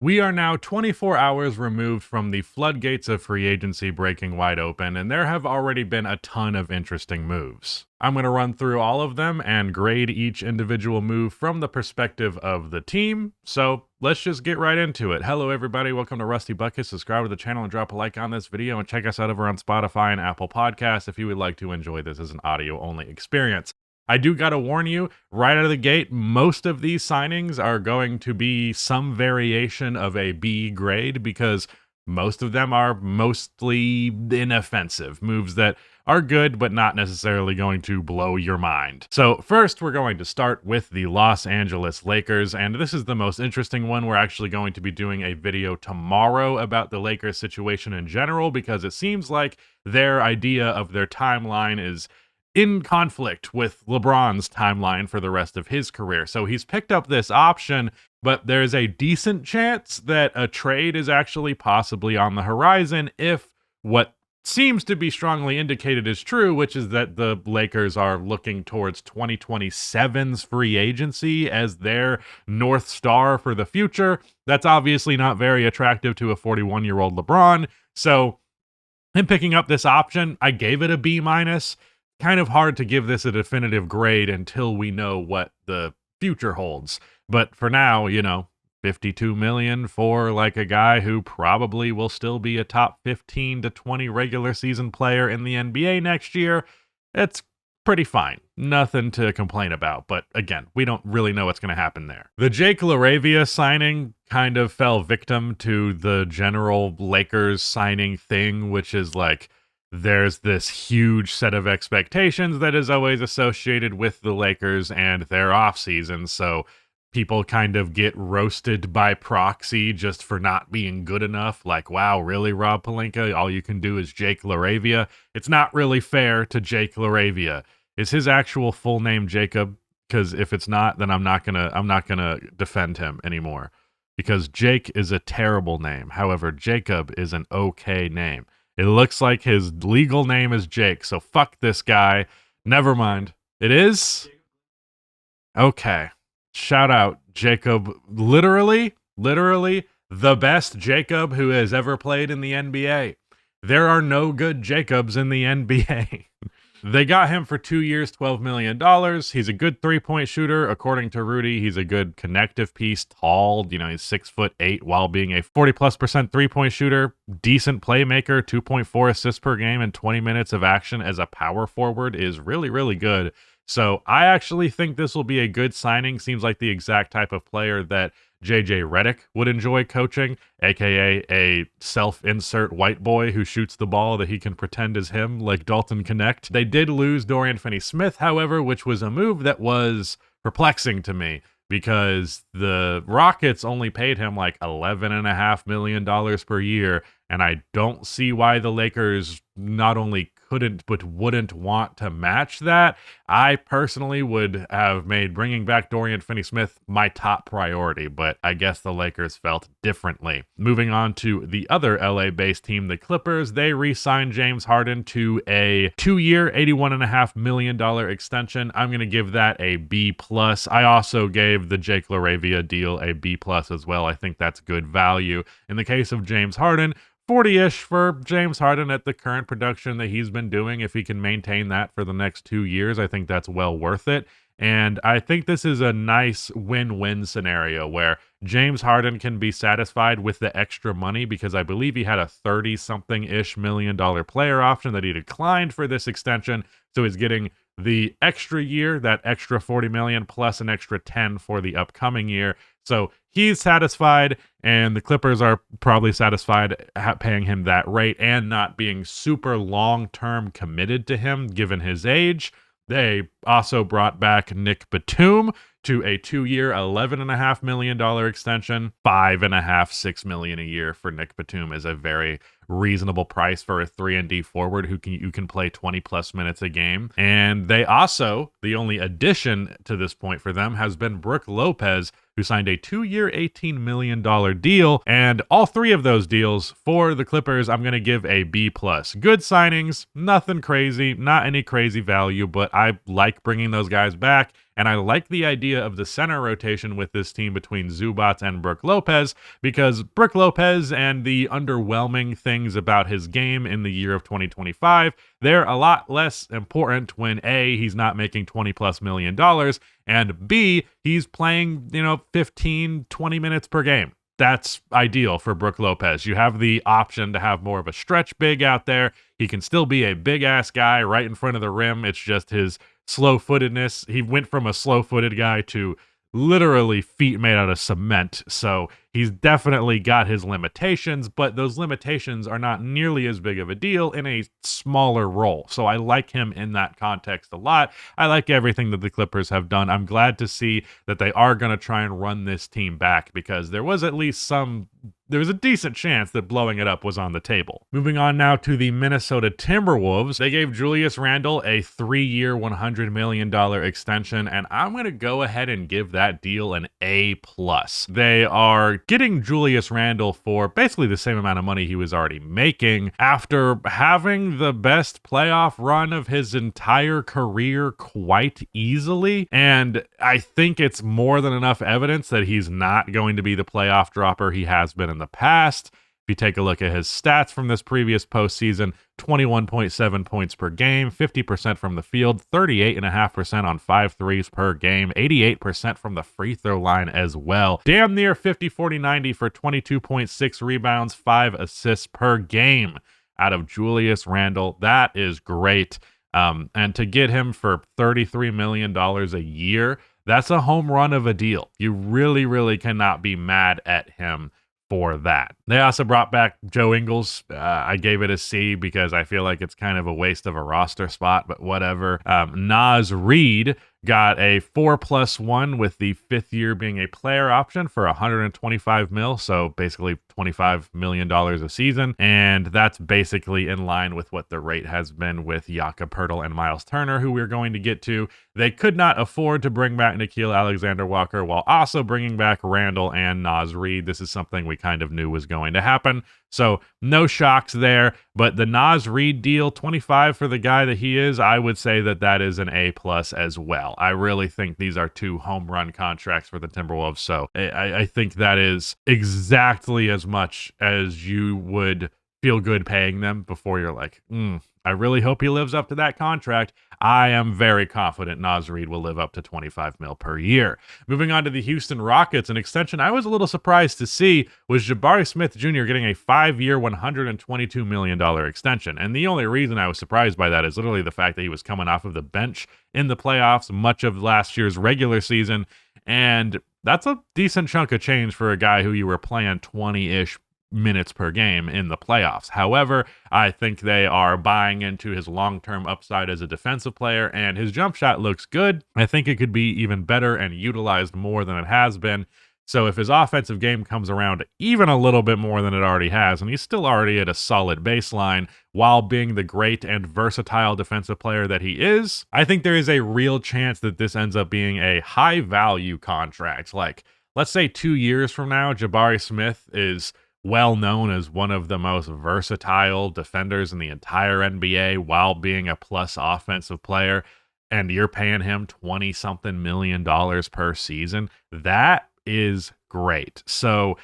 We are now 24 hours removed from the floodgates of free agency breaking wide open, and there have already been a ton of interesting moves. I'm going to run through all of them and grade each individual move from the perspective of the team, so let's just get right into it. Hello everybody, welcome to Rusty Bucket. Subscribe to the channel and drop a like on this video, and check us out over on Spotify and Apple Podcasts if you would like to enjoy this as an audio-only experience. I do gotta warn you, right out of the gate, most of these signings are going to be some variation of a B grade because most of them are mostly inoffensive moves that are good but not necessarily going to blow your mind. So first, we're going to start with the Los Angeles Lakers, and this is the most interesting one. We're actually going to be doing a video tomorrow about the Lakers situation in general because it seems like their idea of their timeline is in conflict with LeBron's timeline for the rest of his career. So he's picked up this option, but there's a decent chance that a trade is actually possibly on the horizon if what seems to be strongly indicated is true, which is that the Lakers are looking towards 2027's free agency as their North Star for the future. That's obviously not very attractive to a 41-year-old LeBron. So him picking up this option, I gave it a B-. Kind of hard to give this a definitive grade until we know what the future holds. But for now, you know, $52 million for like a guy who probably will still be a top 15 to 20 regular season player in the NBA next year, it's pretty fine. Nothing to complain about. But again, we don't really know what's going to happen there. The Jake LaRavia signing kind of fell victim to the general Lakers signing thing, which is like, there's this huge set of expectations that is always associated with the Lakers and their offseason, so people kind of get roasted by proxy just for not being good enough. Like, wow, really, Rob Pelinka? All you can do is Jake LaRavia? It's not really fair to Jake LaRavia. Is his actual full name Jacob? Because if it's not, then I'm not gonna defend him anymore. Because Jake is a terrible name. However, Jacob is an okay name. It looks like his legal name is Jake, so fuck this guy. Never mind. It is? Okay. Shout out, Jacob. Literally, the best Jacob who has ever played in the NBA. There are no good Jacobs in the NBA. They got him for 2 years, $12 million. He's a good three-point shooter. According to Rudy, he's a good connective piece, tall. You know, he's 6'8" while being a 40+% three-point shooter. Decent playmaker, 2.4 assists per game and 20 minutes of action as a power forward is really, really good. So I actually think this will be a good signing. Seems like the exact type of player that JJ Redick would enjoy coaching, aka a self-insert white boy who shoots the ball that he can pretend is him, like Dalton Connect. They did lose Dorian Finney-Smith, however, which was a move that was perplexing to me because the Rockets only paid him like $11.5 million per year, and I don't see why the Lakers not only couldn't but wouldn't want to match that. I personally would have made bringing back Dorian Finney-Smith my top priority, but I guess the Lakers felt differently. Moving on to the other LA-based team, the Clippers, they re-signed James Harden to a 2-year, $81.5 million extension. I'm going to give that a B+. I also gave the Jake LaRavia deal a B+ as well. I think that's good value. In the case of James Harden, 40-ish for James Harden at the current production that he's been doing. If he can maintain that for the next 2 years, I think that's well worth it. And I think this is a nice win-win scenario where James Harden can be satisfied with the extra money because I believe he had a 30-something-ish million dollar player option that he declined for this extension. So he's getting the extra year, that extra 40 million plus an extra 10 for the upcoming year. So he's satisfied, and the Clippers are probably satisfied paying him that rate and not being super long-term committed to him given his age. They also brought back Nick Batum to a 2-year, $11.5 million extension. $5.5, $6 million a year for Nick Batum is a very reasonable price for a 3-and-D forward who can play 20+ minutes a game. And they also, the only addition to this point for them has been Brook Lopez, who signed a 2-year, $18 million deal. And all three of those deals for the Clippers, I'm going to give a B+. Good signings, nothing crazy, not any crazy value, but I like bringing those guys back. And I like the idea of the center rotation with this team between Zubac and Brook Lopez, because Brook Lopez and the underwhelming things about his game in the year of 2025, they're a lot less important when A, he's not making $20+ million, and B, he's playing, 15, 20 minutes per game. That's ideal for Brook Lopez. You have the option to have more of a stretch big out there. He can still be a big-ass guy right in front of the rim. It's just his slow-footedness. He went from a slow-footed guy to literally feet made out of cement. So he's definitely got his limitations, but those limitations are not nearly as big of a deal in a smaller role. So I like him in that context a lot. I like everything that the Clippers have done. I'm glad to see that they are going to try and run this team back, because there was a decent chance that blowing it up was on the table. Moving on now to the Minnesota Timberwolves. They gave Julius Randle a 3-year, $100 million extension, and I'm going to go ahead and give that deal an A+. They are getting Julius Randle for basically the same amount of money he was already making after having the best playoff run of his entire career quite easily. And I think it's more than enough evidence that he's not going to be the playoff dropper he has been in the past. If you take a look at his stats from this previous postseason, 21.7 points per game, 50% from the field, 38.5% on 5 threes per game, 88% from the free throw line as well. Damn near 50-40-90 for 22.6 rebounds, 5 assists per game out of Julius Randle. That is great. And to get him for $33 million a year, that's a home run of a deal. You really, really cannot be mad at him for that. They also brought back Joe Ingles. I gave it a C because I feel like it's kind of a waste of a roster spot, but whatever. Naz Reid got a 4+1 with the 5th year being a player option for $125 million, so basically $25 million a season, and that's basically in line with what the rate has been with Jakob Poeltl and Miles Turner, who we're going to get to. They could not afford to bring back Nickeil Alexander-Walker while also bringing back Randle and Naz Reid. This is something we kind of knew was going to happen, so no shocks there. But the Naz Reid deal, 25 for the guy that he is, I would say that is an A+ as well. I really think these are 2 home run contracts for the Timberwolves, so I think that is exactly as much as you would feel good paying them before you're like, I really hope he lives up to that contract. I am very confident Naz Reid will live up to $25 million per year. Moving on to the Houston Rockets, an extension I was a little surprised to see was Jabari Smith Jr. getting a 5-year, $122 million extension. And the only reason I was surprised by that is literally the fact that he was coming off of the bench in the playoffs much of last year's regular season. And that's a decent chunk of change for a guy who you were playing 20-ish minutes per game in the playoffs. However, I think they are buying into his long-term upside as a defensive player, and his jump shot looks good. I think it could be even better and utilized more than it has been. So if his offensive game comes around even a little bit more than it already has, and he's still already at a solid baseline while being the great and versatile defensive player that he is, I think there is a real chance that this ends up being a high-value contract. Like, let's say 2 years from now, Jabari Smith is well known as one of the most versatile defenders in the entire NBA while being a plus offensive player, and you're paying him $20-something million per season. That is great. So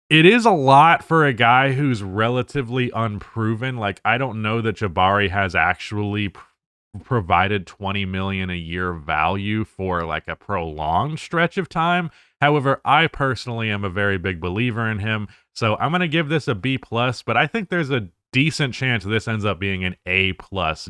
it is a lot for a guy who's relatively unproven. Like, I don't know that Jabari has actually provided $20 million a year value for like a prolonged stretch of time. However, I personally am a very big believer in him, so I'm going to give this a B+, but I think there's a decent chance this ends up being an A+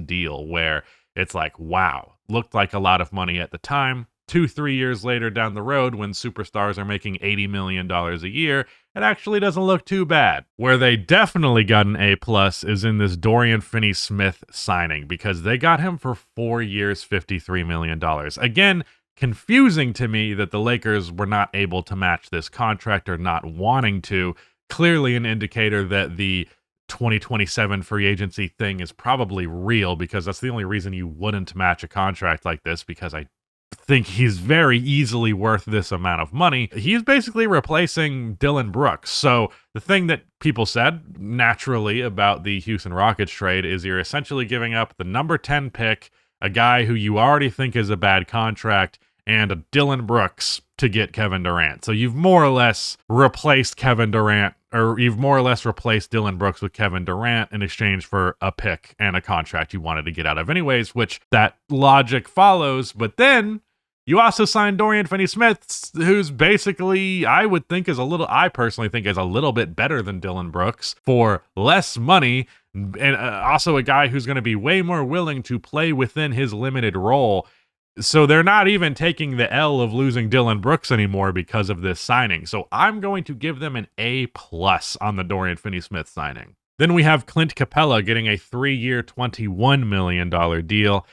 deal where it's like, wow, looked like a lot of money at the time. 2-3 years later down the road, when superstars are making $80 million a year, it actually doesn't look too bad. Where they definitely got an A+ is in this Dorian Finney-Smith signing, because they got him for 4 years, $53 million. Again, confusing to me that the Lakers were not able to match this contract or not wanting to. Clearly an indicator that the 2027 free agency thing is probably real, because that's the only reason you wouldn't match a contract like this, because I think he's very easily worth this amount of money. He's basically replacing Dillon Brooks. So the thing that people said naturally about the Houston Rockets trade is you're essentially giving up the number 10 pick, a guy who you already think is a bad contract, and a Dillon Brooks to get Kevin Durant. So you've more or less replaced Kevin Durant, or you've more or less replaced Dillon Brooks with Kevin Durant in exchange for a pick and a contract you wanted to get out of anyways, which that logic follows. But then you also signed Dorian Finney-Smith, who's basically, I personally think is a little bit better than Dillon Brooks for less money, and also a guy who's going to be way more willing to play within his limited role. So they're not even taking the L of losing Dillon Brooks anymore because of this signing. So I'm going to give them an A+ on the Dorian Finney-Smith signing. Then we have Clint Capella getting a 3-year, $21 million deal.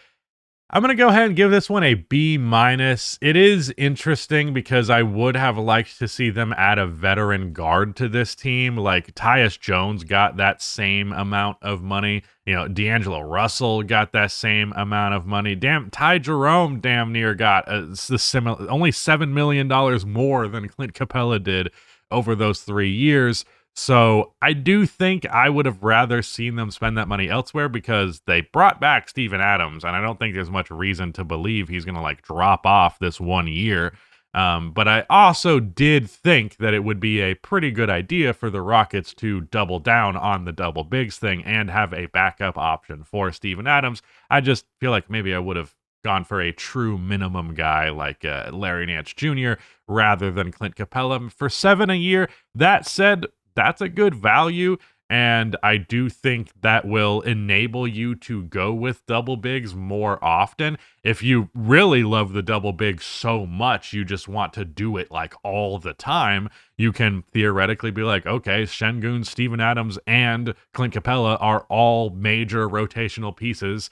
I'm going to go ahead and give this one a B-. It is interesting because I would have liked to see them add a veteran guard to this team. Like Tyus Jones got that same amount of money. You know, D'Angelo Russell got that same amount of money. Ty Jerome damn near got only $7 million more than Clint Capella did over those 3 years. So I do think I would have rather seen them spend that money elsewhere because they brought back Steven Adams, and I don't think there's much reason to believe he's going to drop off this 1 year. But I also did think that it would be a pretty good idea for the Rockets to double down on the double bigs thing and have a backup option for Steven Adams. I just feel like maybe I would have gone for a true minimum guy like Larry Nance Jr. rather than Clint Capella for $7 a year. That said, that's a good value, and I do think that will enable you to go with double bigs more often. If you really love the double bigs so much, you just want to do it all the time, you can theoretically be like, okay, Şengün, Steven Adams, and Clint Capella are all major rotational pieces.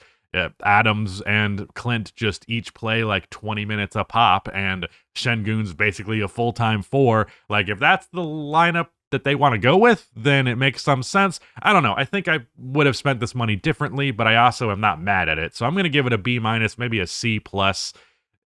Adams and Clint just each play 20 minutes a pop, and Şengün's basically a full-time 4. If that's the lineup that they want to go with, then it makes some sense. I don't know. I think I would have spent this money differently, but I also am not mad at it. So I'm going to give it a B-, maybe a C+.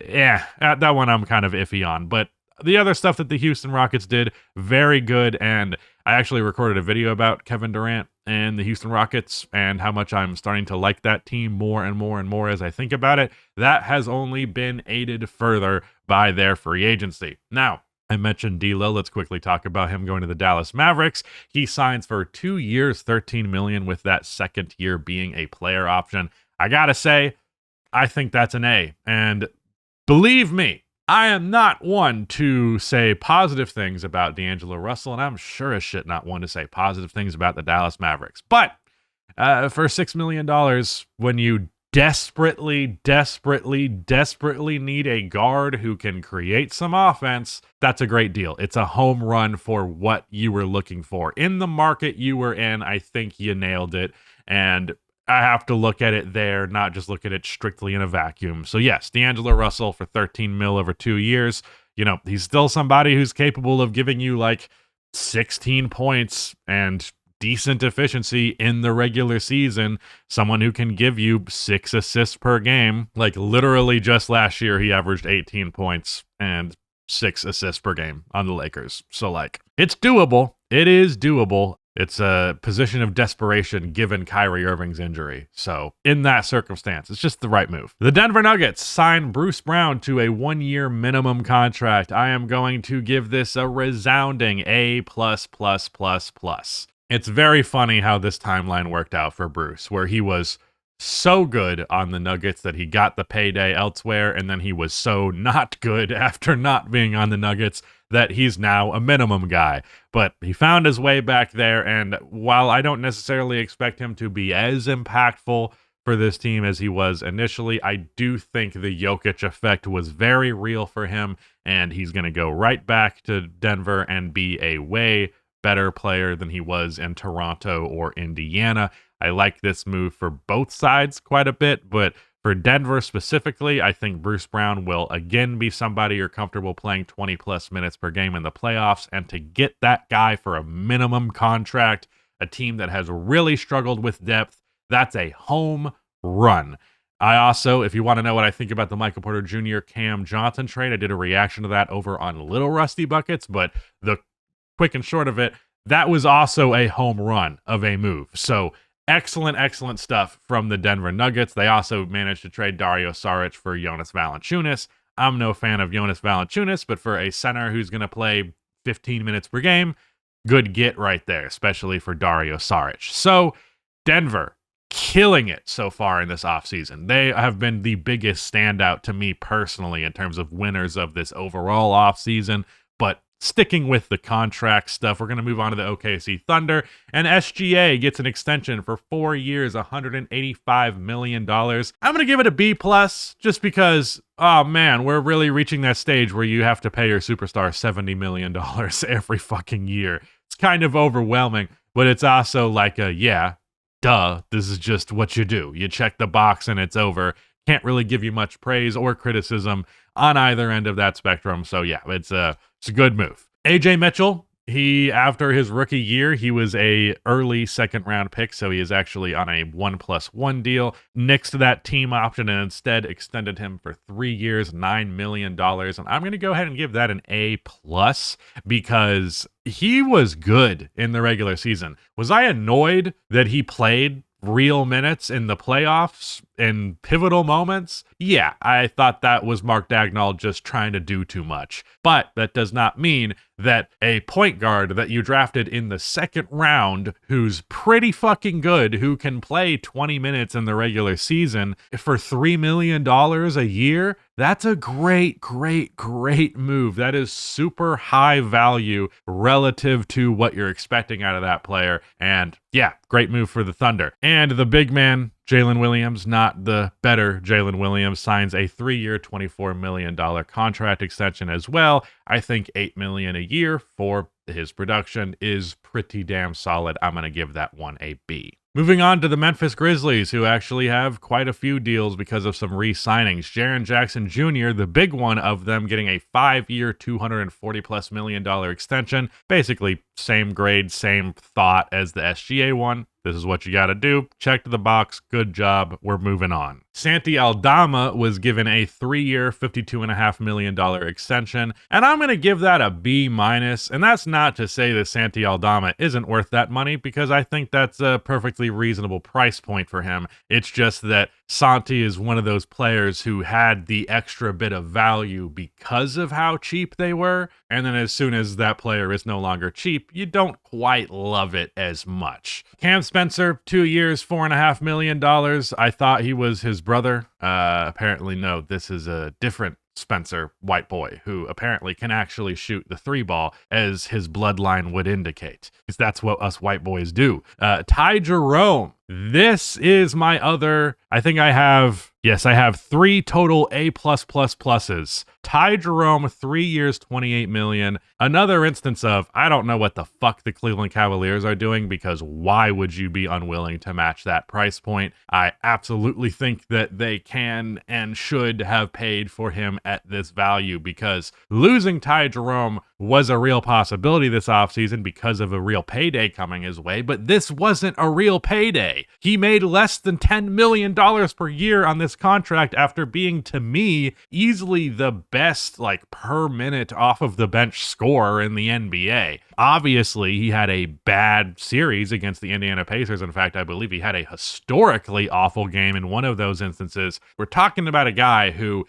Yeah, that one I'm kind of iffy on. But the other stuff that the Houston Rockets did, very good. And I actually recorded a video about Kevin Durant and the Houston Rockets and how much I'm starting to like that team more and more and more as I think about it. That has only been aided further by their free agency. Now, I mentioned D'Lo. Let's quickly talk about him going to the Dallas Mavericks. He signs for 2 years, $13 million, with that second year being a player option. I gotta say, I think that's an A. And believe me, I am not one to say positive things about D'Angelo Russell, and I'm sure as shit not one to say positive things about the Dallas Mavericks. But for $6 million, when you desperately need a guard who can create some offense, that's a great deal. It's a home run for what you were looking for. In the market you were in, I think you nailed it. And I have to look at it there, not just look at it strictly in a vacuum. So yes, D'Angelo Russell for $13 million over 2 years. You know, he's still somebody who's capable of giving you 16 points and decent efficiency in the regular season. Someone who can give you 6 assists per game. Literally just last year, he averaged 18 points and 6 assists per game on the Lakers. So it's doable. It is doable. It's a position of desperation given Kyrie Irving's injury. So in that circumstance, it's just the right move. The Denver Nuggets signed Bruce Brown to a 1-year minimum contract. I am going to give this a resounding A++++. It's very funny how this timeline worked out for Bruce, where he was so good on the Nuggets that he got the payday elsewhere, and then he was so not good after not being on the Nuggets that he's now a minimum guy. But he found his way back there, and while I don't necessarily expect him to be as impactful for this team as he was initially, I do think the Jokic effect was very real for him, and he's going to go right back to Denver and be a way better player than he was in Toronto or Indiana. I like this move for both sides quite a bit, but for Denver specifically, I think Bruce Brown will again be somebody you're comfortable playing 20+ minutes per game in the playoffs, and to get that guy for a minimum contract, a team that has really struggled with depth, that's a home run. I also, if you want to know what I think about the Michael Porter Jr. Cam Johnson trade, I did a reaction to that over on Little Rusty Buckets, but the quick and short of it, that was also a home run of a move. So excellent stuff from the Denver Nuggets. They also managed to trade Dario Saric for Jonas Valanciunas. I'm no fan of Jonas Valanciunas, but for a center who's going to play 15 minutes per game, good get right there, especially for Dario Saric. So Denver, killing it so far in this offseason. They have been the biggest standout to me personally in terms of winners of this overall offseason, but sticking with the contract stuff, we're going to move on to the OKC Thunder, and SGA gets an extension for 4 years, $185 million. I'm going to give it a B+, just because, oh man, we're really reaching that stage where you have to pay your superstar $70 million every fucking year. It's kind of overwhelming, but it's also like yeah, duh, this is just what you do. You check the box and it's over. Can't really give you much praise or criticism on either end of that spectrum. So yeah, it's a good move. AJ Mitchell, after his rookie year, he was a early second round pick, so he is actually on a 1+1 deal. Nixed that team option and instead extended him for 3 years, $9 million. And I'm going to go ahead and give that an A+, because he was good in the regular season. Was I annoyed that he played real minutes in the playoffs in pivotal moments? Yeah, I thought that was Mark Dagnall just trying to do too much. But that does not mean that a point guard that you drafted in the second round, who's pretty fucking good, who can play 20 minutes in the regular season for $3 million a year, that's a great, great, great move. That is super high value relative to what you're expecting out of that player. And yeah, great move for the Thunder. And the big man, Jalen Williams, not the better Jalen Williams, signs a 3-year, $24 million contract extension as well. I think $8 million a year for his production is pretty damn solid. I'm going to give that one a B. Moving on to the Memphis Grizzlies, who actually have quite a few deals because of some re-signings. Jaren Jackson Jr., the big one of them, getting a 5-year, $240+ million extension. Basically, same grade, same thought as the SGA one. This is what you got to do. Checked the box. Good job. We're moving on. Santi Aldama was given a 3-year, $52.5 million extension, and I'm going to give that a B-. And that's not to say that Santi Aldama isn't worth that money, because I think that's a perfectly reasonable price point for him. It's just that Santi is one of those players who had the extra bit of value because of how cheap they were, and then as soon as that player is no longer cheap, you don't quite love it as much. Cam Spencer, 2 years, $4.5 million. I thought he was his brother. Apparently, no, this is a different Spencer, white boy, who apparently can actually shoot the 3-ball, as his bloodline would indicate, because that's what us white boys do. Ty Jerome. This is my other, I have 3 total A+++. Ty Jerome, 3 years, $28 million. Another instance of, I don't know what the fuck the Cleveland Cavaliers are doing, because why would you be unwilling to match that price point? I absolutely think that they can and should have paid for him at this value, because losing Ty Jerome was a real possibility this offseason because of a real payday coming his way, but this wasn't a real payday. He made less than $10 million per year on this contract after being, to me, easily the best per minute off of the bench scorer in the NBA. Obviously, he had a bad series against the Indiana Pacers. In fact, I believe he had a historically awful game in one of those instances. We're talking about a guy who,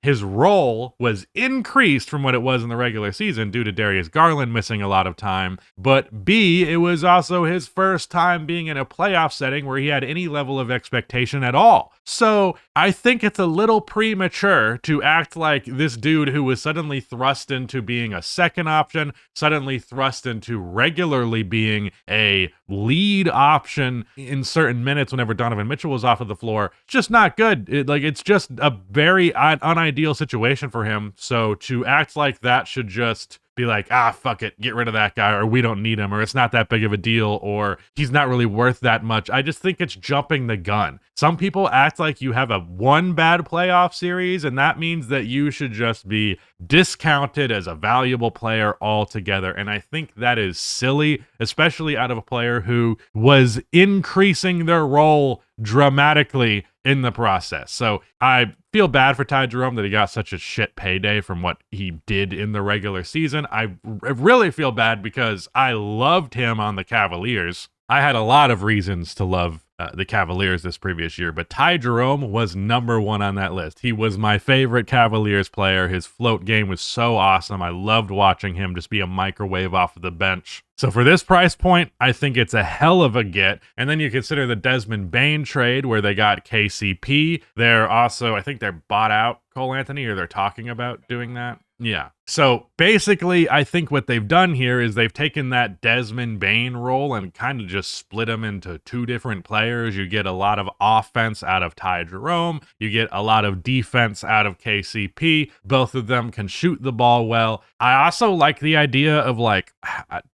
his role was increased from what it was in the regular season due to Darius Garland missing a lot of time, but B, it was also his first time being in a playoff setting where he had any level of expectation at all. So I think it's a little premature to act like this dude who was suddenly thrust into being a second option, suddenly thrust into regularly being a lead option in certain minutes whenever Donovan Mitchell was off of the floor. It's just not good. It's just a very unideal situation for him. So to act like that should just be like, fuck it, get rid of that guy, or we don't need him, or it's not that big of a deal, or he's not really worth that much. I just think it's jumping the gun. Some people act like you have one bad playoff series, and that means that you should just be discounted as a valuable player altogether. And I think that is silly, especially out of a player who was increasing their role dramatically in the process. So I feel bad for Ty Jerome that he got such a shit payday from what he did in the regular season. I really feel bad because I loved him on the Cavaliers. I had a lot of reasons to love the Cavaliers this previous year, but Ty Jerome was number one on that list. He was my favorite Cavaliers player. His float game was so awesome. I loved watching him just be a microwave off of the bench. So for this price point, I think it's a hell of a get. And then you consider the Desmond Bane trade where they got KCP. They're also, I think they're bought out Cole Anthony, or they're talking about doing that. Yeah. So basically, I think what they've done here is they've taken that Desmond Bane role and kind of just split him into two different players. You get a lot of offense out of Ty Jerome. You get a lot of defense out of KCP. Both of them can shoot the ball well. I also like the idea of like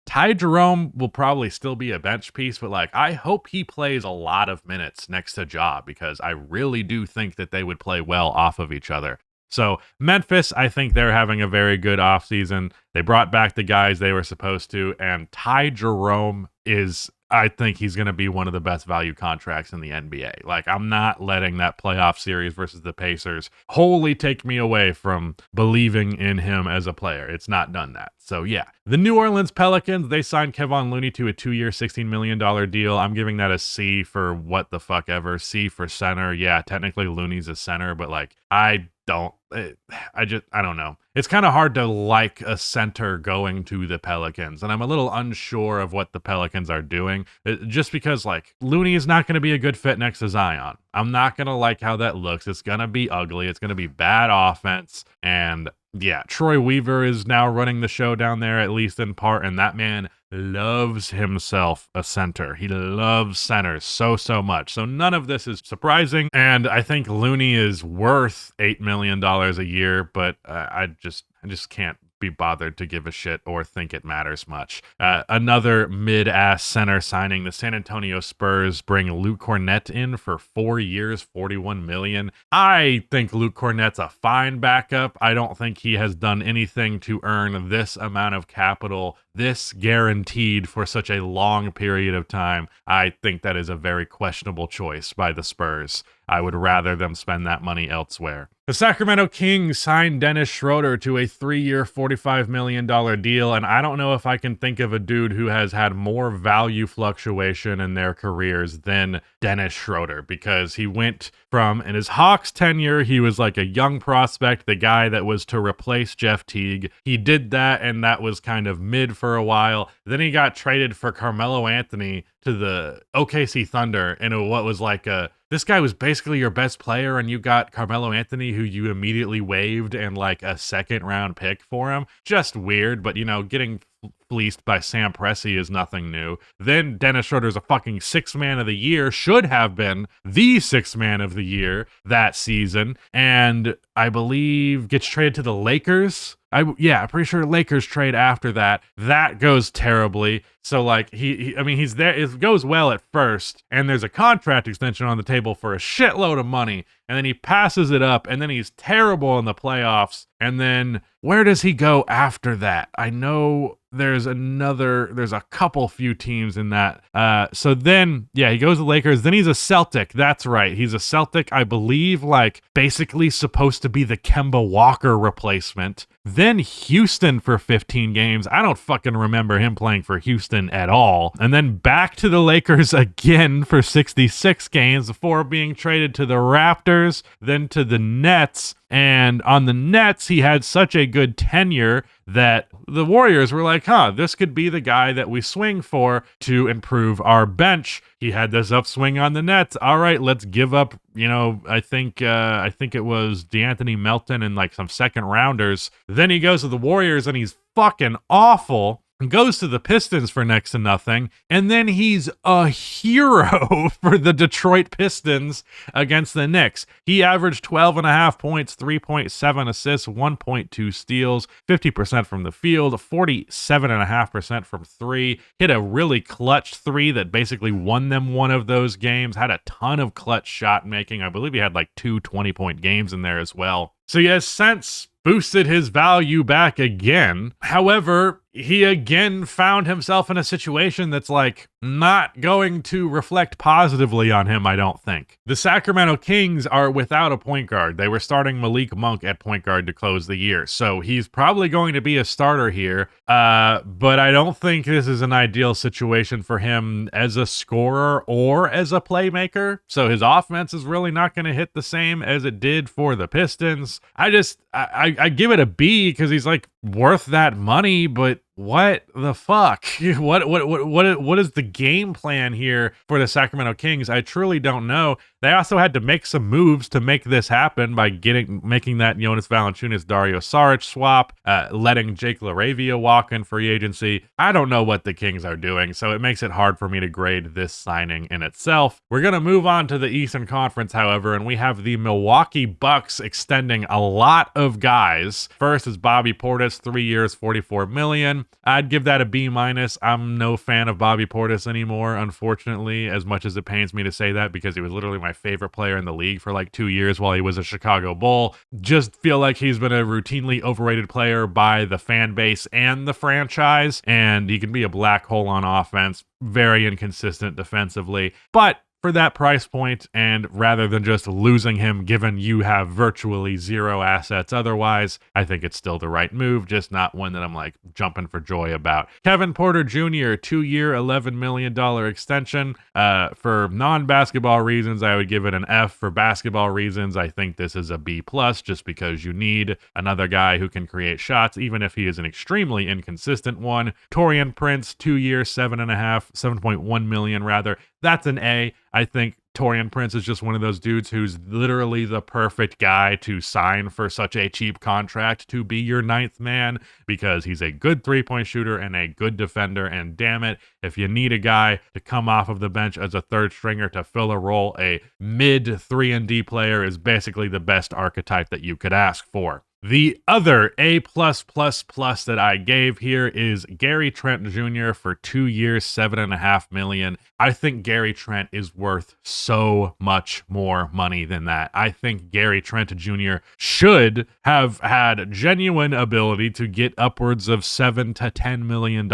Ty Jerome will probably still be a bench piece, but like I hope he plays a lot of minutes next to Ja, because I really do think that they would play well off of each other. So Memphis, I think they're having a very good offseason. They brought back the guys they were supposed to, and Ty Jerome is, I think he's going to be one of the best value contracts in the NBA. Like, I'm not letting that playoff series versus the Pacers wholly take me away from believing in him as a player. It's not done that. So yeah, the New Orleans Pelicans, they signed Kevon Looney to a 2-year, $16 million deal. I'm giving that a C for what the fuck ever. C for center. Yeah, technically Looney's a center, but like, I don't know. It's kind of hard to like a center going to the Pelicans, and I'm a little unsure of what the Pelicans are doing, just because like Looney is not going to be a good fit next to Zion. I'm not going to like how that looks. It's going to be ugly. It's going to be bad offense. And yeah, Troy Weaver is now running the show down there, at least in part, and that man loves himself a center. He loves centers so much. So none of this is surprising, and I think Looney is worth $8 million a year, but I just can't be bothered to give a shit or think it matters much. Another mid-ass center signing, the San Antonio Spurs bring Luke Kornet in for 4 years, $41 million. I think Luke Kornet's a fine backup. I don't think he has done anything to earn this amount of capital, this guaranteed for such a long period of time. I think that is a very questionable choice by the Spurs. I would rather them spend that money elsewhere. The Sacramento Kings signed Dennis Schroeder to a 3-year, $45 million deal, and I don't know if I can think of a dude who has had more value fluctuation in their careers than Dennis Schroeder, because he went from, in his Hawks tenure, he was like a young prospect, the guy that was to replace Jeff Teague. He did that, and that was kind of mid for a while. Then he got traded for Carmelo Anthony to the OKC Thunder, and what was like this guy was basically your best player, and you got Carmelo Anthony, who you immediately waived, and like a second-round pick for him. Just weird, but you know, getting fleeced by Sam Presti is nothing new. Then Dennis Schroeder's a fucking sixth man of the year, should have been the sixth man of the year that season, and I believe gets traded to the Lakers. I'm pretty sure Lakers trade after that. That goes terribly. So like he's there. It goes well at first, and there's a contract extension on the table for a shitload of money, and then he passes it up, and then he's terrible in the playoffs. And then where does he go after that? I know there's a couple few teams in that. So then, yeah, he goes to the Lakers. Then he's a Celtic. That's right. He's a Celtic, I believe, like basically supposed to be the Kemba Walker replacement. Then Houston for 15 games. I don't fucking remember him playing for Houston at all. And then back to the Lakers again for 66 games before being traded to the Raptors, then to the Nets. And on the Nets, he had such a good tenure that the Warriors were like, this could be the guy that we swing for to improve our bench. He had this upswing on the Nets. All right, let's give up, I think it was DeAnthony Melton and like some second rounders. Then he goes to the Warriors and he's fucking awful. Goes to the Pistons for next to nothing, and then he's a hero for the Detroit Pistons against the Knicks. He averaged 12.5 points, 3.7 assists, 1.2 steals, 50% from the field, 47.5% from three. Hit a really clutch three that basically won them one of those games. Had a ton of clutch shot making. I believe he had like 2 20-point games in there as well. So he has since boosted his value back again. However, he again found himself in a situation that's like, not going to reflect positively on him, I don't think. The Sacramento Kings are without a point guard. They were starting Malik Monk at point guard to close the year, so he's probably going to be a starter here, but I don't think this is an ideal situation for him as a scorer or as a playmaker, so his offense is really not going to hit the same as it did for the Pistons. I give it a B because he's like worth that money, but what the fuck? What is the game plan here for the Sacramento Kings? I truly don't know. They also had to make some moves to make this happen by making that Jonas Valanciunas Dario Saric swap, letting Jake LaRavia walk in free agency. I don't know what the Kings are doing, so it makes it hard for me to grade this signing in itself. We're gonna move on to the Eastern Conference, however, and we have the Milwaukee Bucks extending a lot of guys. First is Bobby Portis, 3 years, $44 million. I'd give that a B-. I'm no fan of Bobby Portis anymore, unfortunately, as much as it pains me to say that, because he was literally my favorite player in the league for like 2 years while he was a Chicago Bull. Just feel like he's been a routinely overrated player by the fan base and the franchise, and he can be a black hole on offense, very inconsistent defensively, but for that price point, and rather than just losing him given you have virtually zero assets otherwise, I think it's still the right move, just not one that I'm like jumping for joy about. Kevin Porter Jr., 2-year, $11 million extension. For non-basketball reasons, I would give it an F. For basketball reasons, I think this is a B+, just because you need another guy who can create shots, even if he is an extremely inconsistent one. Taurean Prince, 2 years, $7.1 million rather. That's an A. I think Taurean Prince is just one of those dudes who's literally the perfect guy to sign for such a cheap contract to be your ninth man, because he's a good three-point shooter and a good defender, and damn it, if you need a guy to come off of the bench as a third stringer to fill a role, a mid 3-and-D player is basically the best archetype that you could ask for. The other A++ that I gave here is Gary Trent Jr. for 2 years, $7.5 million. I think Gary Trent is worth so much more money than that. I think Gary Trent Jr. should have had genuine ability to get upwards of $7 to $10 million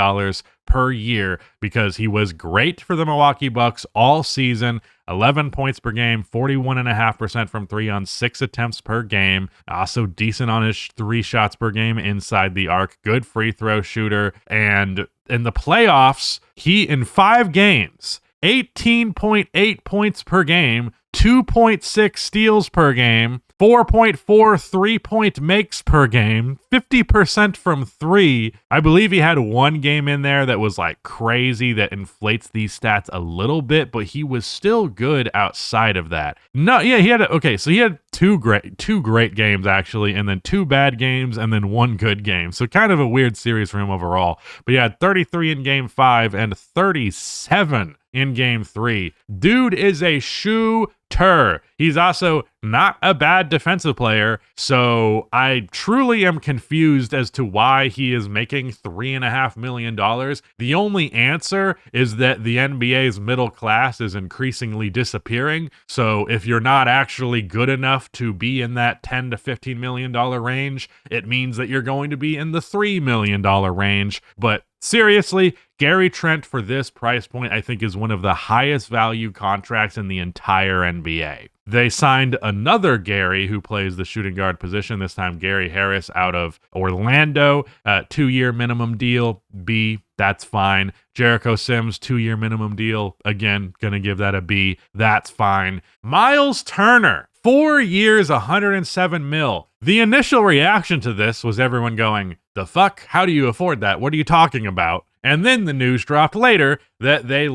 per year, because he was great for the Milwaukee Bucks all season. 11 points per game, 41.5% from three on 6 attempts per game. Also decent on his 3 shots per game inside the arc. Good free throw shooter. And in the playoffs, he in 5 games, 18.8 points per game, 2.6 steals per game, 4.4 3-point makes per game, 50% from 3. I believe he had one game in there that was like crazy that inflates these stats a little bit, but he was still good outside of that. No, yeah, he had two great games actually, and then 2 bad games, and then 1 good game. So kind of a weird series for him overall. But he had 33 in game 5 and 37 in game 3. Dude is a shooter. He's also not a bad defensive player, so I truly am confused as to why he is making $3.5 million. The only answer is that the NBA's middle class is increasingly disappearing, so if you're not actually good enough to be in that $10 to $15 million range, it means that you're going to be in the $3 million range. But seriously, Gary Trent for this price point, I think, is one of the highest value contracts in the entire NBA. They signed another Gary who plays the shooting guard position, this time Gary Harris out of Orlando, 2-year minimum deal, B, that's fine. Jericho Sims, 2-year minimum deal, again, gonna give that a B, that's fine. Miles Turner, 4 years, $107 million. The initial reaction to this was everyone going, the fuck? How do you afford that? What are you talking about? And then the news dropped later that they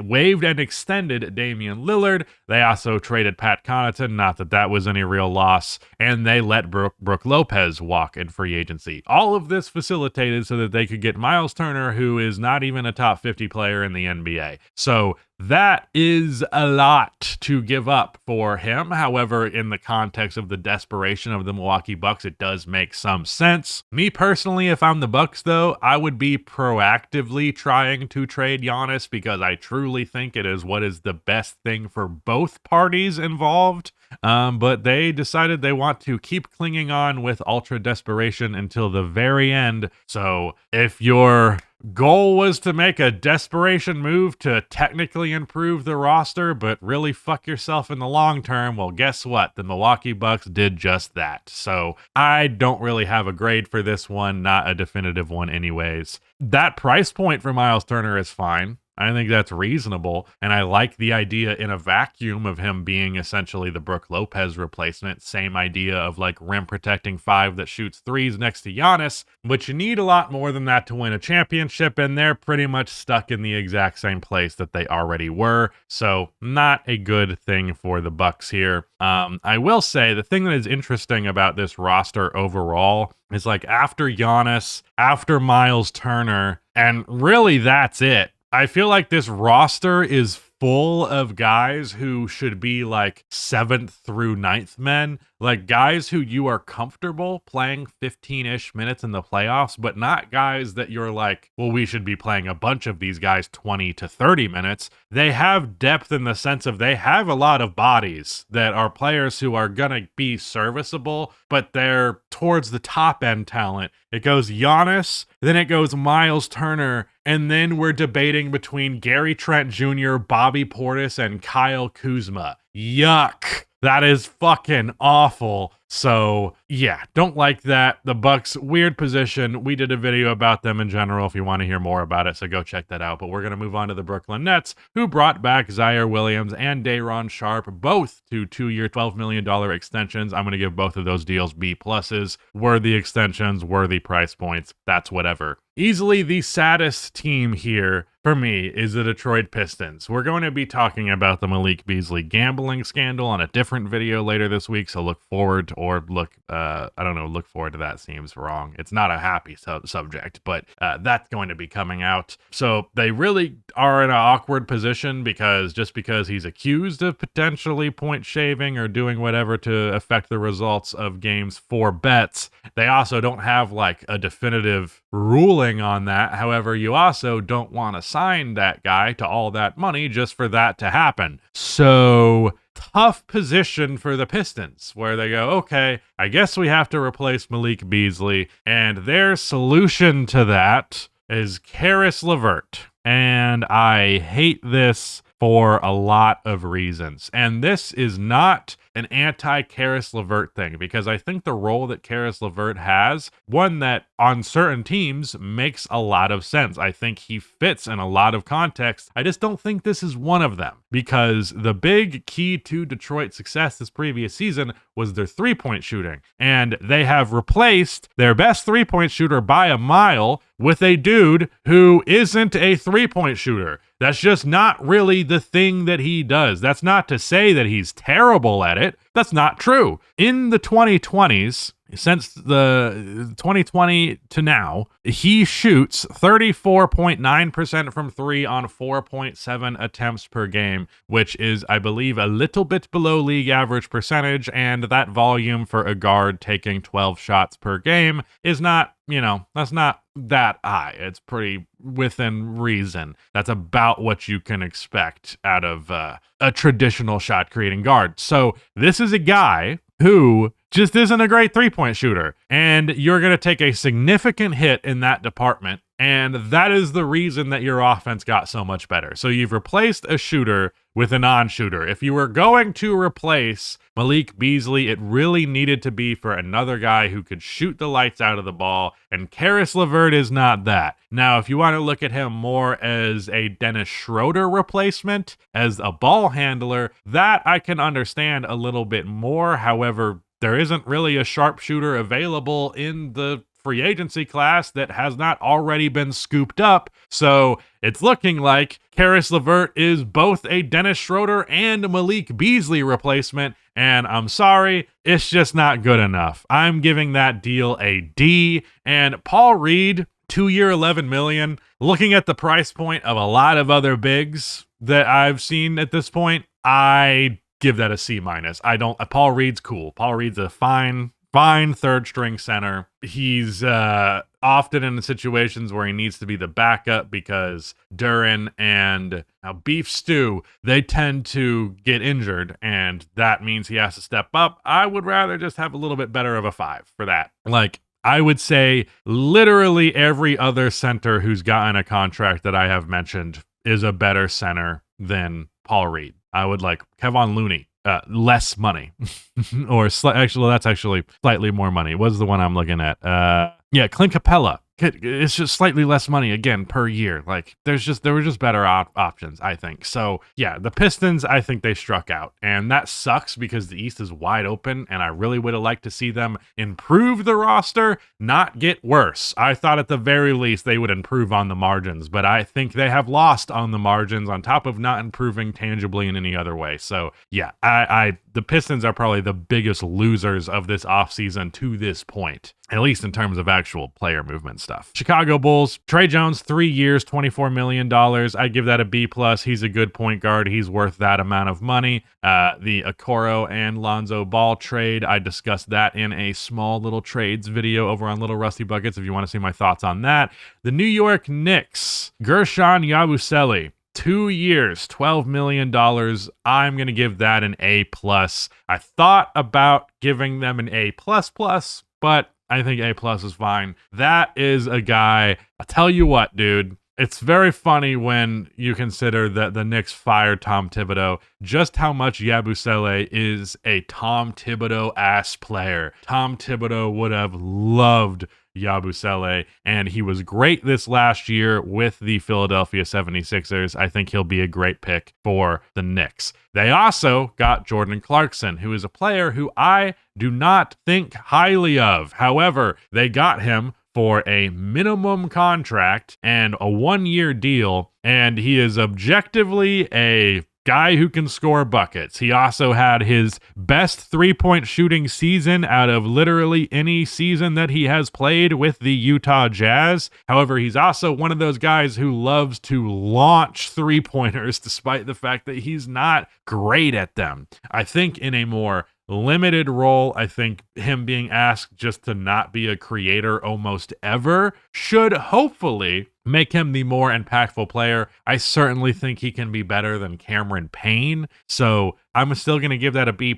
waived and extended Damian Lillard. They also traded Pat Connaughton, not that that was any real loss, and they let Brook Lopez walk in free agency. All of this facilitated so that they could get Miles Turner, who is not even a top 50 player in the NBA. So that is a lot to give up for him. However, in the context of the desperation of the Milwaukee Bucks, it does make some sense. Me personally, if I'm the Bucks, though, I would be proactively trying to trade Giannis, because I truly think it is what is the best thing for both parties involved. But they decided they want to keep clinging on with Ultra Desperation until the very end. So if your goal was to make a desperation move to technically improve the roster, but really fuck yourself in the long term, well, guess what? The Milwaukee Bucks did just that. So I don't really have a grade for this one, not a definitive one anyways. That price point for Miles Turner is fine. I think that's reasonable, and I like the idea in a vacuum of him being essentially the Brook Lopez replacement. Same idea of like rim protecting 5 that shoots threes next to Giannis, but you need a lot more than that to win a championship, and they're pretty much stuck in the exact same place that they already were, so not a good thing for the Bucks here. I will say the thing that is interesting about this roster overall is like after Giannis, after Miles Turner, and really that's it. I feel like this roster is full of guys who should be like 7th through 9th men, like guys who you are comfortable playing 15-ish minutes in the playoffs, but not guys that you're like, well, we should be playing a bunch of these guys 20 to 30 minutes. They have depth in the sense of they have a lot of bodies that are players who are gonna be serviceable, but they're towards the top end talent. It goes Giannis, then it goes Miles Turner, and then we're debating between Gary Trent Jr., Bobby Portis, and Kyle Kuzma. Yuck. That is fucking awful. So yeah, don't like that. The Bucks, weird position. We did a video about them in general if you want to hear more about it, so go check that out. But we're going to move on to the Brooklyn Nets, who brought back Zaire Williams and Day'Ron Sharpe, both to 2-year, $12 million extensions. I'm going to give both of those deals B pluses. Worthy extensions, worthy price points. That's whatever. Easily the saddest team here for me is the Detroit Pistons. We're going to be talking about the Malik Beasley gambling scandal on a different video later this week, so look forward to, or look forward to that seems wrong. It's not a happy subject, but that's going to be coming out. So they really are in an awkward position because just because he's accused of potentially point shaving or doing whatever to affect the results of games for bets, they also don't have like a definitive ruling on that. However, you also don't want to sign that guy to all that money just for that to happen. So tough position for the Pistons where they go, okay, I guess we have to replace Malik Beasley. And their solution to that is Caris LeVert. And I hate this for a lot of reasons. And this is not an anti-Caris LeVert thing, because I think the role that Caris LeVert has, one that on certain teams makes a lot of sense. I think he fits in a lot of contexts. I just don't think this is one of them, because the big key to Detroit's success this previous season was their three-point shooting. And they have replaced their best three-point shooter by a mile with a dude who isn't a three-point shooter. That's just not really the thing that he does. That's not to say that he's terrible at it. That's not true. In the 2020s, since the 2020 to now, he shoots 34.9% from 3 on 4.7 attempts per game, which is, I believe, a little bit below league average percentage, and that volume for a guard taking 12 shots per game is not, that's not that high. It's pretty within reason. That's about what you can expect out of a traditional shot creating guard. So this is a guy who just isn't a great three-point shooter, and you're going to take a significant hit in that department, and that is the reason that your offense got so much better. So you've replaced a shooter with a non-shooter. If you were going to replace Malik Beasley, it really needed to be for another guy who could shoot the lights out of the ball, and Caris LeVert is not that. Now, if you want to look at him more as a Dennis Schroeder replacement, as a ball handler, that I can understand a little bit more. However, there isn't really a sharpshooter available in the free agency class that has not already been scooped up. So it's looking like Caris LeVert is both a Dennis Schroeder and a Malik Beasley replacement. And I'm sorry, it's just not good enough. I'm giving that deal a D. And Paul Reed, 2-year, $11 million. Looking at the price point of a lot of other bigs that I've seen at this point, I give that a C-. Paul Reed's cool. Paul Reed's a fine third string center. He's often in situations where he needs to be the backup because Duran and Beef Stew, they tend to get injured, and that means he has to step up. I would rather just have a little bit better of a 5 for that. Like, I would say literally every other center who's gotten a contract that I have mentioned is a better center than Paul Reed. I would like Kevon Looney. Less money. Actually, that's actually slightly more money. What's the one I'm looking at? Clint Capella. It's just slightly less money again per year. Like there were just better options, I think. So yeah, the Pistons, I think they struck out, and that sucks because the East is wide open, and I really would have liked to see them improve the roster, not get worse. I thought at the very least they would improve on the margins, but I think they have lost on the margins on top of not improving tangibly in any other way. So yeah, the Pistons are probably the biggest losers of this offseason to this point, at least in terms of actual player movement stuff. Chicago Bulls, Trey Jones, 3 years, $24 million. I give that a B+. He's a good point guard. He's worth that amount of money. The Okoro and Lonzo Ball trade, I discussed that in a small little trades video over on Little Rusty Buckets if you want to see my thoughts on that. The New York Knicks, Gershon Yabusele, 2 years, $12 million. I'm going to give that an A+. I thought about giving them an A++, but I think A+ is fine. That is a guy, I'll tell you what, dude. It's very funny when you consider that the Knicks fired Tom Thibodeau, just how much Yabusele is a Tom Thibodeau-ass player. Tom Thibodeau would have loved Yabusele, and he was great this last year with the Philadelphia 76ers. I think he'll be a great pick for the Knicks. They also got Jordan Clarkson, who is a player who I do not think highly of. However, they got him for a minimum contract and a 1-year deal, and he is objectively a guy who can score buckets. He also had his best 3-point shooting season out of literally any season that he has played with the Utah Jazz. However, he's also one of those guys who loves to launch 3-pointers despite the fact that he's not great at them. I think in a more limited role, I think him being asked just to not be a creator almost ever should hopefully make him the more impactful player. I certainly think he can be better than Cameron Payne, so I'm still going to give that a B+.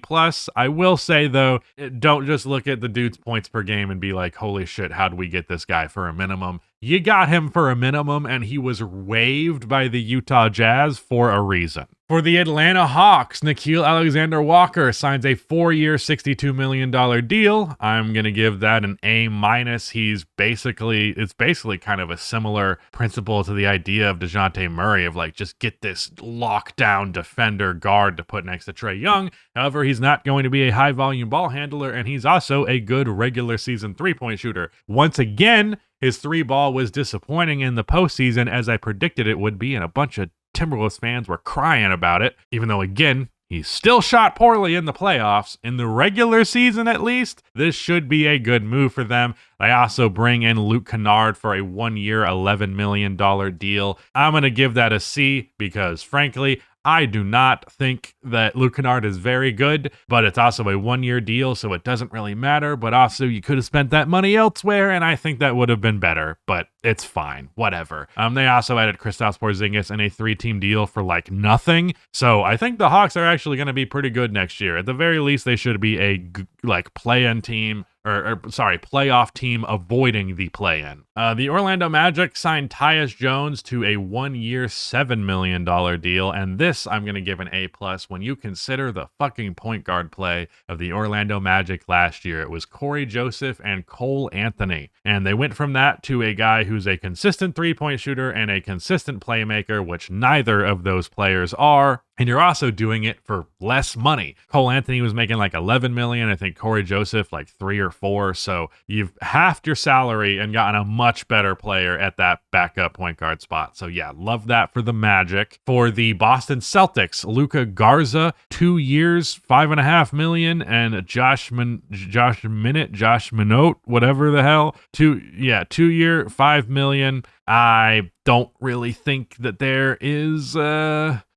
I will say, though, don't just look at the dude's points per game and be like, holy shit, how do we get this guy for a minimum? You got him for a minimum, and he was waived by the Utah Jazz for a reason. For the Atlanta Hawks, Nickeil Alexander-Walker signs a 4-year, $62 million deal. I'm going to give that an A-. It's basically kind of a similar principle to the idea of DeJounte Murray of like, just get this lockdown defender guard to put next to Trae Young. However, he's not going to be a high volume ball handler, and he's also a good regular season 3-point shooter. Once again, his 3 ball was disappointing in the postseason, as I predicted it would be, and a bunch of Timberwolves fans were crying about it, even though, again, he still shot poorly in the playoffs. In the regular season, at least, this should be a good move for them. They also bring in Luke Kennard for a 1-year, $11 million deal. I'm going to give that a C because, frankly, I do not think that Luke Kennard is very good, but it's also a 1-year deal, so it doesn't really matter. But also, you could have spent that money elsewhere, and I think that would have been better, but it's fine. Whatever. They also added Kristaps Porzingis in a 3-team deal for like nothing. So I think the Hawks are actually going to be pretty good next year. At the very least, they should be a play-in team. Playoff team avoiding the play-in. The Orlando Magic signed Tyus Jones to a 1-year, $7 million deal, and this I'm going to give an A+ when you consider the fucking point guard play of the Orlando Magic last year. It was Corey Joseph and Cole Anthony, and they went from that to a guy who's a consistent 3-point shooter and a consistent playmaker, which neither of those players are. And you're also doing it for less money. Cole Anthony was making like $11 million. I think Corey Joseph like 3 or 4. So you've halved your salary and gotten a much better player at that backup point guard spot. So yeah, love that for the Magic. For the Boston Celtics, Luka Garza, 2 years, $5.5 million, and Josh Minott, whatever the hell, 2-year, $5 million. I don't really think that there is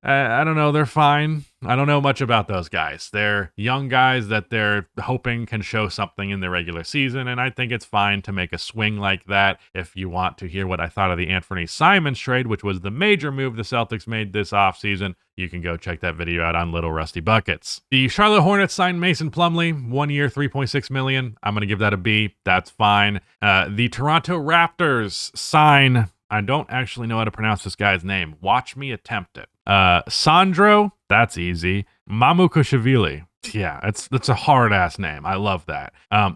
I don't know. They're fine. I don't know much about those guys. They're young guys that they're hoping can show something in the regular season, and I think it's fine to make a swing like that. If you want to hear what I thought of the Anthony Simons trade, which was the major move the Celtics made this offseason, you can go check that video out on Little Rusty Buckets. The Charlotte Hornets signed Mason Plumlee, 1 year, $3.6 million. I'm going to give that a B. That's fine. The Toronto Raptors sign, I don't actually know how to pronounce this guy's name. Watch me attempt it. Sandro, that's easy. Mamukelashvili. Yeah, that's a hard ass name. I love that.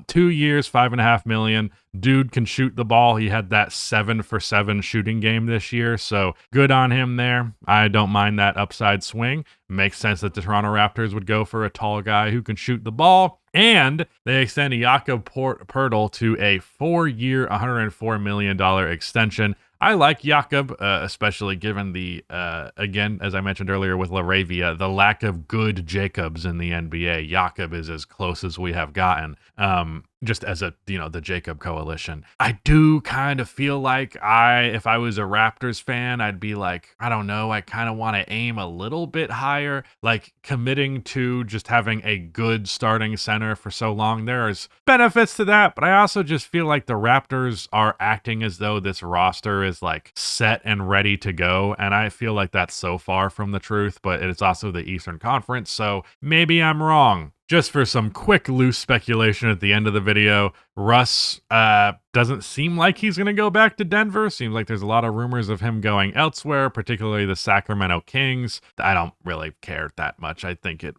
2 years, $5.5 million. Dude can shoot the ball. He had that 7 for 7 shooting game this year, so good on him there. I don't mind that upside swing. Makes sense that the Toronto Raptors would go for a tall guy who can shoot the ball. And they extend Jakob Poeltl to a 4-year, $104 million extension. I like Jakob, especially given the, again, as I mentioned earlier with LaRavia, the lack of good Jacobs in the NBA. Jakob is as close as we have gotten. Just as a, the Jacob coalition. I do kind of feel like if I was a Raptors fan, I'd be like, I don't know, I kind of want to aim a little bit higher, like committing to just having a good starting center for so long. There's benefits to that, but I also just feel like the Raptors are acting as though this roster is like set and ready to go, and I feel like that's so far from the truth, but it's also the Eastern Conference, so maybe I'm wrong. Just for some quick loose speculation at the end of the video, Russ doesn't seem like he's going to go back to Denver. Seems like there's a lot of rumors of him going elsewhere, particularly the Sacramento Kings. I don't really care that much. I think it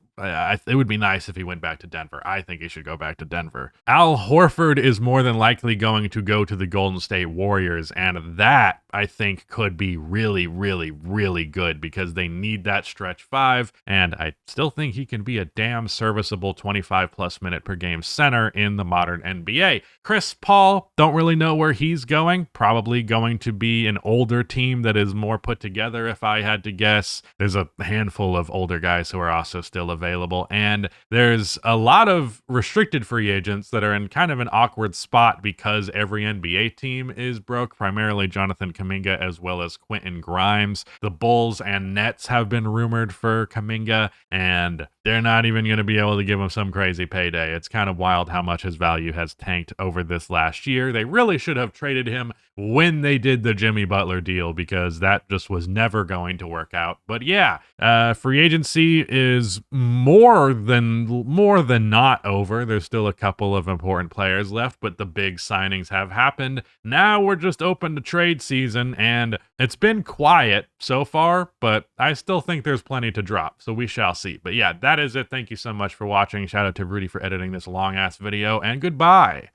would be nice if he went back to Denver. I think he should go back to Denver. Al Horford is more than likely going to go to the Golden State Warriors, and that, I think, could be really, really, really good because they need that stretch 5, and I still think he can be a damn serviceable 25-plus minute per game center in the modern NBA. Chris Paul, don't really know where he's going. Probably going to be an older team that is more put together, if I had to guess. There's a handful of older guys who are also still available, and there's a lot of restricted free agents that are in kind of an awkward spot because every NBA team is broke, primarily Jonathan Kuminga as well as Quentin Grimes. The Bulls and Nets have been rumored for Kuminga, and they're not even going to be able to give him some crazy payday. It's kind of wild how much his value has tanked over this last year. They really should have traded him when they did the Jimmy Butler deal because that just was never going to work out. But yeah, free agency is more than not over. There's still a couple of important players left, but the big signings have happened. Now we're just open to trade season, and it's been quiet so far, but I still think there's plenty to drop, so we shall see. But yeah, that is it. Thank you so much for watching. Shout out to Rudy for editing this long-ass video, and goodbye.